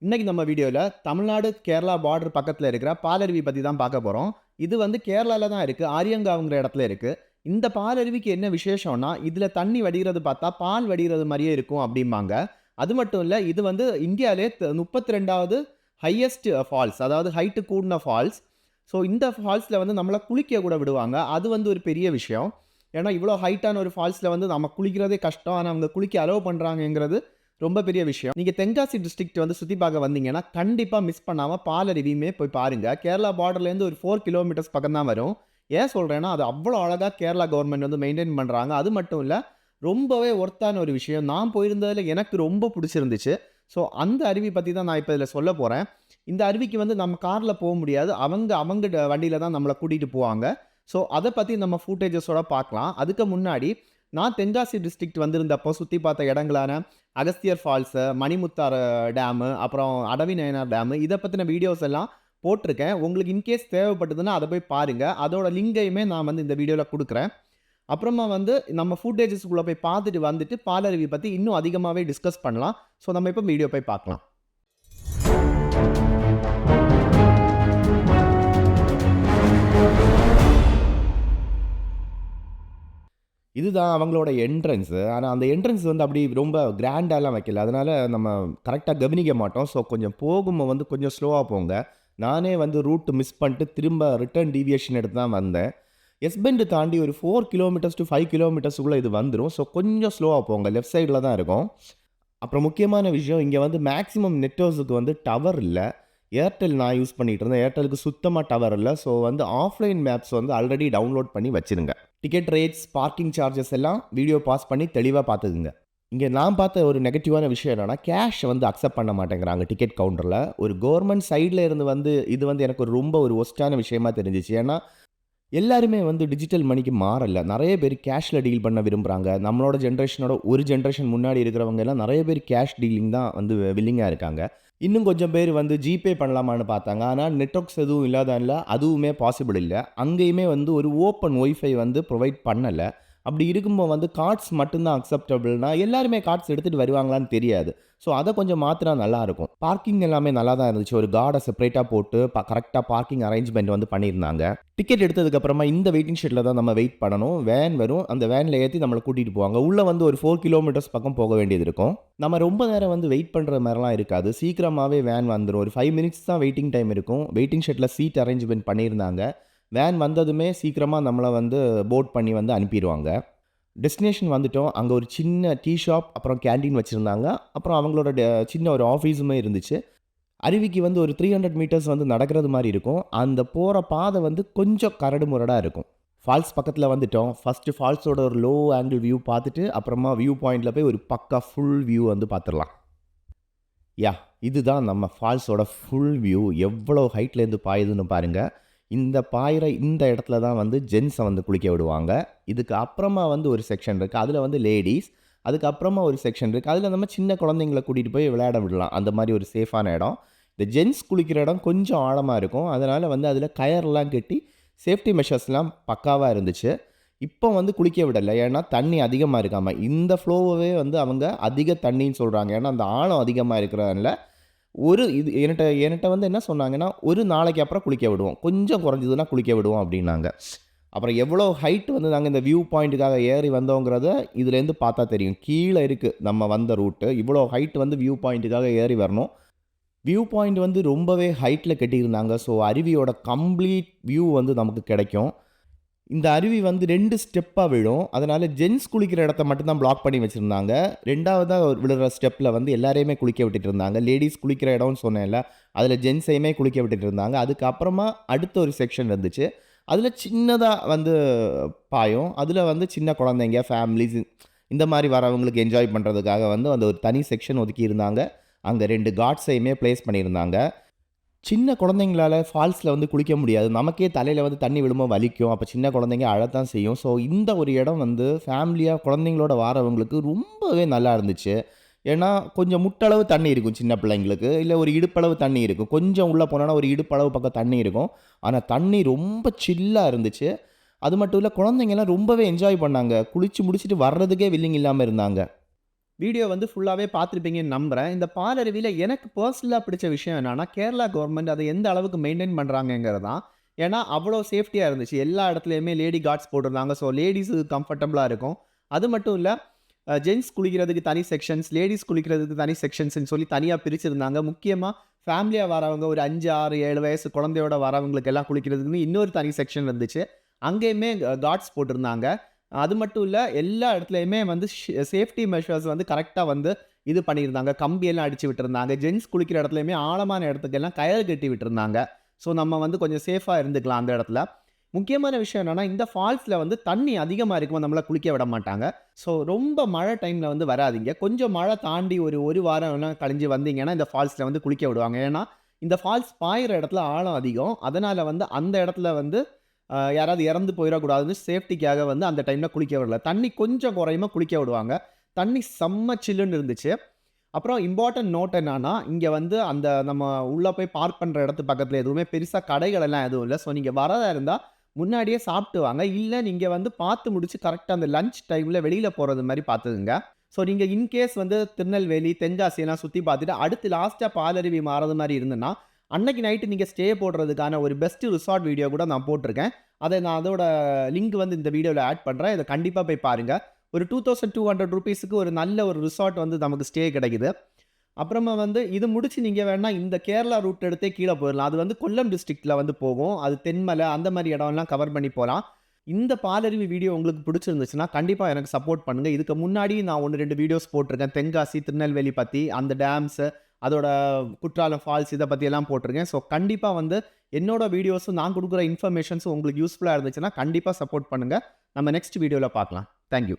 இன்னைக்கு நம்ம வீடியோல தமிழ்நாடு, கேரளா பார்டர் பக்கத்துல இருக்கிற பாலருவி பத்தி தான் பார்க்க போறோம். இது வந்து கேரளால தான் இருக்கு. ஆரியங்காவ்ங்கிற இடத்துல இருக்கு. இந்த பாலருவிக்கு என்ன விசேஷம்னா, இதுல தண்ணி வடிகிறது பார்த்தா பால் வடிகிறது மாரியே இருக்கும் அப்டிம்பாங்க. அது மட்டும் இல்ல, இது வந்து இந்தியாவிலே 32வது ஹையஸ்ட் ஃபால்ஸ். அதாவது ஹைட் கூடுன ஃபால்ஸ். ஸோ இந்த ஃபால்ஸ்ல வந்து நம்மள குளிக்க கூட விடுவாங்க. அது வந்து ஒரு பெரிய விஷயம். ஏன்னா, இவ்ளோ ஹைட்டான ஒரு ஃபால்ஸ்ல வந்து நம்ம குளிக்கிறதே கஷ்டம். ஆனா, அவங்க குளிக்க அலோவ் பண்றாங்கங்கிறது ரொம்ப பெரிய விஷயம். நீங்க தென்காசி டிஸ்ட்ரிக்ட் வந்து சுத்தி பார்க்க வந்தீங்கன்னா, கண்டிப்பா மிஸ் பண்ணாம பாலருவியுமே போய் பாருங்க. கேரளா பார்டர்லேருந்து ஒரு 4 கிலோமீட்டர்ஸ் பக்கம் தான் வரும். ஏன் சொல்றேன்னா, அது அவ்வளோ அழகா கேரளா கவர்ன்மெண்ட் வந்து மெயின்டெயின் பண்றாங்க. அது மட்டும் இல்ல, ரொம்பவே ஒர்த்தான ஒரு விஷயம். நான் போயிருந்ததுல எனக்கு ரொம்ப புடிச்சிருந்துச்சு. ஸோ, அந்த அருவி பத்தி தான் நான் இப்ப இதில சொல்லப் போறேன். இந்த அருவிக்கு வந்து நம்ம கார்ல போ முடியாது. அவங்க அவங்க வண்டியில தான் நம்மள கூட்டிட்டு போவாங்க. ஸோ, அத பத்தி நம்ம ஃபுட்டேஜஸோட பார்க்கலாம். அதுக்கு முன்னாடி நான் தென்காசி டிஸ்ட்ரிக்ட் வந்திருந்தப்போ சுத்தி பார்த்த இடங்களான அகஸ்தியர் ஃபால்ஸு, மணிமுத்தாறு டேமு, அப்புறம் அடவிநயனார் டேமு இத பத்தின வீடியோஸ் எல்லாம் போட்டிருக்கேன். உங்களுக்கு இன்கேஸ் தேவைப்பட்டதுன்னா அத போய் பாருங்க. அதோட லிங்கையுமே நான் வந்து இந்த வீடியோல குடுக்குறேன். அப்புறமா வந்து நம்ம ஃபுட்டேஜஸ்க்குள்ள போய் பார்த்துட்டு வந்துட்டு, பாலருவி பத்தி இன்னும் அதிகமாவே டிஸ்கஸ் பண்ணலாம். ஸோ நம்ம இப்ப வீடியோ போய் பார்க்கலாம். இதுதான் அவங்களோட என்ட்ரன்ஸு. ஆனா, அந்த என்ட்ரன்ஸ் வந்து அப்படி ரொம்ப கிராண்டாலாம் வைக்கல. அதனால நம்ம கரெக்ட்டா கவனிக்க மாட்டோம். ஸோ, கொஞ்சம் போகும்போது வந்து கொஞ்சம் ஸ்லோவா போங்க. நானே வந்து ரூட் மிஸ் பண்ணிட்டு திரும்ப ரிட்டர்ன் டீவியேஷன் எடுத்து தான் வந்தேன். எஸ் பெண்ட் தாண்டி ஒரு 4 கிலோமீட்டர்ஸ் டூ 5 கிலோமீட்டர்ஸ்க்குள்ள இது வந்துரும். ஸோ, கொஞ்சம் ஸ்லோவா போங்க. லெஃப்ட் சைட்ல தான் இருக்கும். அப்புறம் முக்கியமான விஷயம், இங்க வந்து மேக்ஸிமம் நெட்வொர்க்ஸுக்கு வந்து டவர் இல்ல. ஏர்டெல் நான் யூஸ் பண்ணிட்டு இருந்தேன். ஏர்டெலுக்கு சுத்தமா டவர் இல்ல. ஸோ வந்து ஆஃப்லைன் மேப்ஸ் வந்து ஆல்ரெடி டவுன்லோட் பண்ணி வச்சிருங்க. டிக்கெட் ரேட்ஸ், பார்க்கிங் சார்ஜஸ் எல்லாம் வீடியோ பாஸ் பண்ணி தெளிவா பார்த்துக்குங்க. இங்க நான் பார்த்த ஒரு நெகட்டிவான விஷயம் என்னன்னா, கேஷ் வந்து அக்செப்ட் பண்ண மாட்டேங்கிறாங்க டிக்கெட் கவுண்டர்ல. ஒரு கவர்ன்மென்ட் சைட்ல இருந்து வந்து இது வந்து எனக்கு ரொம்ப ஒரு வொர்ஸ்ட்டான விஷயமா தெரிஞ்சுச்சு. ஏன்னா, எல்லாருமே வந்து டிஜிட்டல் மணிக்கு மாறல. நெறைய பேர் கேஷ்ல டீல் பண்ண விரும்புறாங்க. நம்மளோட ஜெனரேஷனோட ஒரு ஜெனரேஷன் முன்னாடி இருக்கிறவங்க எல்லாம் நெறைய பேர் கேஷ் டீலிங் தான் வந்து வில்லிங்கா இருக்காங்க. இன்னும் கொஞ்சம் பேர் வந்து ஜிபே பண்ணலாமான்னு பார்த்தாங்க. ஆனா நெட்வொர்க்ஸ் எதுவும் இல்லாதனால அதுவுமே பாசிபிள் இல்ல. அங்கேயுமே வந்து ஒரு ஓப்பன் ஒய்ஃபை வந்து புரொவைட் பண்ணல. அப்படி இருக்கும்போது வந்து கார்ட்ஸ் மட்டும் தான் அக்செப்டபிள்னா, எல்லாருமே கார்ட்ஸ் எடுத்துட்டு வருவாங்களான்னு தெரியாது. ஸோ அத கொஞ்சம் மாத்துனா நல்லாருக்கும். பார்க்கிங் எல்லாமே நல்லா தான் இருந்துச்சு. ஒரு கார்ட செப்பரேட்டா போட்டு கரெக்ட்டா பார்க்கிங் அரேஞ்ச்மென்ட் வந்து பண்ணியிருந்தாங்க. டிக்கெட் எடுத்ததுக்கு அப்புறமா இந்த வெயிட்டிங் ஷெட்ல தான் நம்ம வெயிட் பண்ணணும். வேன் வரும். அந்த வேன்ல ஏத்தி நம்மள கூட்டிட்டு போவாங்க. உள்ள வந்து ஒரு 4 கிலோமீட்டர்ஸ் பக்கம் போக வேண்டியது இருக்கும். நம்ம ரொம்ப நேரம் வந்து வெயிட் பண்ற மாரிலாம் இருக்காது. சீக்கிரமாவே வேன் வந்துரும். ஒரு 5 மினிட்ஸ் தான் வெயிட்டிங் டைம் இருக்கும். வெயிட்டிங் ஷெட்ல சீட் அரேஞ்ச்மென்ட் பண்ணியிருந்தாங்க. வேன் வந்ததுமே சீக்கிரமா நம்மள வந்து போர்ட் பண்ணி வந்து அனுப்பிருவாங்க. டெஸ்டினேஷன் வந்துட்டோம். அங்க ஒரு சின்ன டீ ஷாப், அப்புறம் கேன்டீன் வச்சிருந்தாங்க. அப்புறம் அவங்களோட சின்ன ஒரு ஆஃபீஸுமே இருந்துச்சு. அருவிக்கு வந்து ஒரு 300 மீட்டர்ஸ் வந்து நடக்கிறது மாரி இருக்கும். அந்த போற பாதை வந்து கொஞ்சம் கரடு முரடா இருக்கும். ஃபால்ஸ் பக்கத்துல வந்துட்டோம். ஃபர்ஸ்ட்டு ஃபால்ஸோட ஒரு லோ ஆங்கிள் வியூ பார்த்துட்டு, அப்புறமா வியூ பாயிண்ட்ல போய் ஒரு பக்கா ஃபுல் வியூ வந்து பார்த்துரலாம். இதுதான் நம்ம ஃபால்ஸோட ஃபுல் வியூ. எவ்வளோ ஹைட்லேருந்து பாயுதுன்னு பாருங்க. இந்த பாயிற இந்த இடத்துல தான் வந்து ஜென்ஸ வந்து குளிக்க விடுவாங்க. இதுக்கு அப்புறமா வந்து ஒரு செக்ஷன் இருக்கு. அதுல வந்து லேடீஸ். அதுக்கு அப்புறமா ஒரு செக்ஷன் இருக்கு. அதுல நம்ம சின்ன குழந்தைங்கள கூட்டிட்டு போய் விளையாட விடலாம். அந்த மாரி ஒரு சேஃபான இடம். இந்த ஜென்ஸ் குளிக்கிற இடம் கொஞ்சம் ஆழமா இருக்கும். அதனால வந்து அதுல கயர்லாம் கட்டி சேஃப்டி மெஷர்ஸ்லாம் பக்காவா இருந்துச்சு. இப்போ வந்து குளிக்க விடல. ஏன்னா தண்ணி அதிகமா இருக்காம. இந்த ஃப்ளோவவே வந்து அவங்க அதிக தண்ணீன்னு சொல்றாங்க. ஏன்னா அந்த ஆழம் அதிகமா இருக்கிறதுனால ஒரு இது என்ட்ட என்ட்ட வந்து என்ன சொன்னாங்கன்னா, "ஒரு நாளைக்கு அப்புறம் குளிக்க விடுவோம். கொஞ்சம் குறைஞ்சதுன்னா குளிக்க விடுவோம்" அப்டின்னாங்க. அப்புறம் எவ்வளோ ஹைட் வந்து நாங்க இந்த வியூ பாயிண்ட்டுக்காக ஏறி வந்தோங்கிறத இதுலேருந்து பார்த்தா தெரியும். கீழ இருக்கு நம்ம வந்த ரூட்டு. இவ்வளோ ஹைட் வந்து வியூ பாயிண்ட்டுக்காக ஏறி வரணும். வியூ பாயிண்ட் வந்து ரொம்பவே ஹைட்ல கட்டியிருந்தாங்க. ஸோ அருவியோட கம்ப்ளீட் வியூ வந்து நமக்கு கிடைக்கும். இந்த அருவி வந்து 2 ஸ்டெப்பா விழும். அதனால ஜென்ட்ஸ் குளிக்கிற இடத்த மட்டும் தான் பிளாக் பண்ணி வச்சிருந்தாங்க. 2வதா விழுற ஸ்டெப்ல வந்து எல்லாரையுமே குளிக்க விட்டுட்டு இருந்தாங்க. லேடீஸ் குளிக்கிற இடம்னு சொன்னேன்ல, அதில ஜென்ட்ஸையுமே குளிக்க விட்டுட்டு இருந்தாங்க. அதுக்கு அப்புறமா அடுத்த ஒரு செக்ஷன் இருந்துச்சு. அதில சின்னதா வந்து பாயும். அதில வந்து சின்ன குழந்தைங்க, ஃபேமிலீஸ் இந்த மாரி வரவங்களுக்கு என்ஜாய் பண்றதுக்காக வந்து அந்த ஒரு தனி செக்ஷன் ஒதுக்கி இருந்தாங்க. அங்க 2 காட்ஸையுமே பிளேஸ் பண்ணியிருந்தாங்க. சின்ன குழந்தைங்களால ஃபால்ஸ்ல வந்து குளிக்க முடியாது. நமக்கே தலையில வந்து தண்ணி விழும்போது வலிக்கும். அப்ப சின்ன குழந்தைங்க அழத்தான் செய்யும். ஸோ, இந்த ஒரு இடம் வந்து ஃபேமிலியா குழந்தைங்களோட வாரவங்களுக்கு ரொம்பவே நல்லா இருந்துச்சு. ஏன்னா, கொஞ்சம் முட்டளவு தண்ணி இருக்கும் சின்ன பிள்ளைங்களுக்கு. இல்ல ஒரு இடுப்பளவு தண்ணி இருக்கும். கொஞ்சம் உள்ள போனோம்னா ஒரு இடுப்பளவு பக்கம் தண்ணி இருக்கும். ஆனா, தண்ணி ரொம்ப சில்லா இருந்துச்சு. அது மட்டும் இல்ல குழந்தைங்கலாம் ரொம்பவே என்ஜாய் பண்ணாங்க. குளிச்சு முடிச்சுட்டு வர்றதுக்கே வில்லிங் இல்லாம இருந்தாங்க. வீடியோ வந்து ஃபுல்லாவே பார்த்துருப்பீங்கன்னு நம்புறேன். இந்த பாலருவியில எனக்கு பெர்சனலா பிடிச்ச விஷயம் என்னன்னா, கேரளா கவர்ன்மெண்ட் அத எந்த அளவுக்கு மெயின்டெயின் பண்றாங்கங்கிறது தான். ஏன்னா, அவ்வளோ சேஃப்டியா இருந்துச்சு. எல்லா இடத்துலயுமே லேடி கார்ட்ஸ் போட்டிருந்தாங்க. ஸோ லேடீஸுக்கு கம்ஃபர்டபுளா இருக்கும். அது மட்டும் இல்ல, ஜென்ட்ஸ் குளிக்கிறதுக்கு தனி செக்ஷன்ஸ், லேடீஸ் குளிக்கிறதுக்கு தனி செக்ஷன்ஸ்ன்னு சொல்லி தனியா பிரிச்சிருந்தாங்க. முக்கியமா ஃபேமிலியா வரவங்க ஒரு 5, 6, 7 வயசு குழந்தையோட வரவங்களுக்கு எல்லாம் குளிக்கிறதுக்குன்னு இன்னொரு தனி செக்ஷன் இருந்துச்சு. அங்கேயுமே கார்ட்ஸ் போட்டிருந்தாங்க. அது மட்டும் இல்ல, எல்லா இடத்துலயுமே வந்து சேஃப்டி மெஷர்ஸ் வந்து கரெக்ட்டா வந்து இது பண்ணியிருந்தாங்க. கம்பியெல்லாம் அடிச்சு விட்டிருந்தாங்க. ஜென்ட்ஸ் குளிக்கிற இடத்துலயுமே ஆழமான இடத்துக்கெல்லாம் கயிறு கட்டி விட்டிருந்தாங்க. ஸோ, நம்ம வந்து கொஞ்சம் சேஃபா இருந்துக்கலாம் அந்த இடத்துல. முக்கியமான விஷயம் என்னன்னா, இந்த ஃபால்ஸ்ல வந்து தண்ணி அதிகமா இருக்கும். நம்மள குளிக்க விட மாட்டாங்க. ஸோ, ரொம்ப மழை டைம்ல வந்து வராதீங்க. கொஞ்சம் மழை தாண்டி ஒரு 1 வாரம் எல்லாம் கழிஞ்சு வந்தீங்கன்னா, இந்த ஃபால்ஸ்ல வந்து குளிக்க விடுவாங்க. ஏன்னா, இந்த ஃபால்ஸ் பாயிற இடத்துல ஆழம் அதிகம். அதனால வந்து அந்த இடத்துல வந்து யாராவது இறந்து போயிறக்கூடாதுன்னு சேஃப்டிக்காக வந்து அந்த டைம்ல குளிக்க விடல. தண்ணி கொஞ்சம் குறையுமா குளிக்க விடுவாங்க. தண்ணி செம்ம சில்லுன்னு இருந்துச்சு. அப்புறம் இம்பார்ட்டன்ட் நோட் என்னன்னா, இங்க வந்து அந்த நம்ம உள்ள போய் பார்க் பண்ற இடத்து பக்கத்துல எதுவுமே பெருசா கடைகள் எல்லாம் எதுவும் இல்ல. ஸோ, நீங்க வரதா இருந்தா முன்னாடியே சாப்பிட்டு வாங்க. இல்ல நீங்க வந்து பார்த்து முடிச்சு கரெக்ட்டா அந்த லஞ்ச் டைம்ல வெளியில போறது மாரி பார்த்துக்கங்க. ஸோ, நீங்க இன்கேஸ் வந்து திருநெல்வேலி, தென்காசி எல்லாம் சுத்தி பார்த்துட்டு, அடுத்து லாஸ்ட்டா பாலருவி மாறது மாரி இருந்துன்னா, அன்னைக்கு நைட்டு நீங்க ஸ்டே போடுறதுக்கான ஒரு பெஸ்ட் ரிசார்ட் வீடியோ கூட நான் போட்டிருக்கேன். நான் அதோட லிங்க் வந்து இந்த வீடியோல ஆட் பண்றேன். இத கண்டிப்பா போய் பாருங்க. ஒரு ₹2200க்கு ஒரு நல்ல ஒரு ரிசார்ட் வந்து நமக்கு ஸ்டே கிடைக்குது. அப்புறமா வந்து இது முடிச்சு நீங்க வேணா இந்த கேரளா ரூட் எடுத்தே கீழ போயிரலாம். அது வந்து கொல்லம் டிஸ்ட்ரிக்ட்ல வந்து போகும். அது தென்மலை அந்த மாரி இடம்லாம் கவர் பண்ணி போலாம். இந்த பாலருவி வீடியோ உங்களுக்கு பிடிச்சிருந்துச்சுன்னா, கண்டிப்பா எனக்கு சப்போர்ட் பண்ணுங்க. இதுக்கு முன்னாடி நான் 1, 2 வீடியோஸ் போட்டிருக்கேன். தென்காசி, திருநெல்வேலி பத்தி, அந்த டேம்ஸு, அதோட குற்றாலம் ஃபால்ஸ் இத பத்தியெல்லாம் போட்டிருக்கேன். ஸோ, கண்டிப்பா வந்து என்னோட வீடியோஸும் நான் குடுக்குற இன்ஃபர்மேஷன்ஸும் உங்களுக்கு யூஸ்ஃபுல்லா இருந்துச்சுன்னா, கண்டிப்பா சப்போர்ட் பண்ணுங்க. நம்ம நெக்ஸ்ட் வீடியோல பார்க்கலாம். Thank you.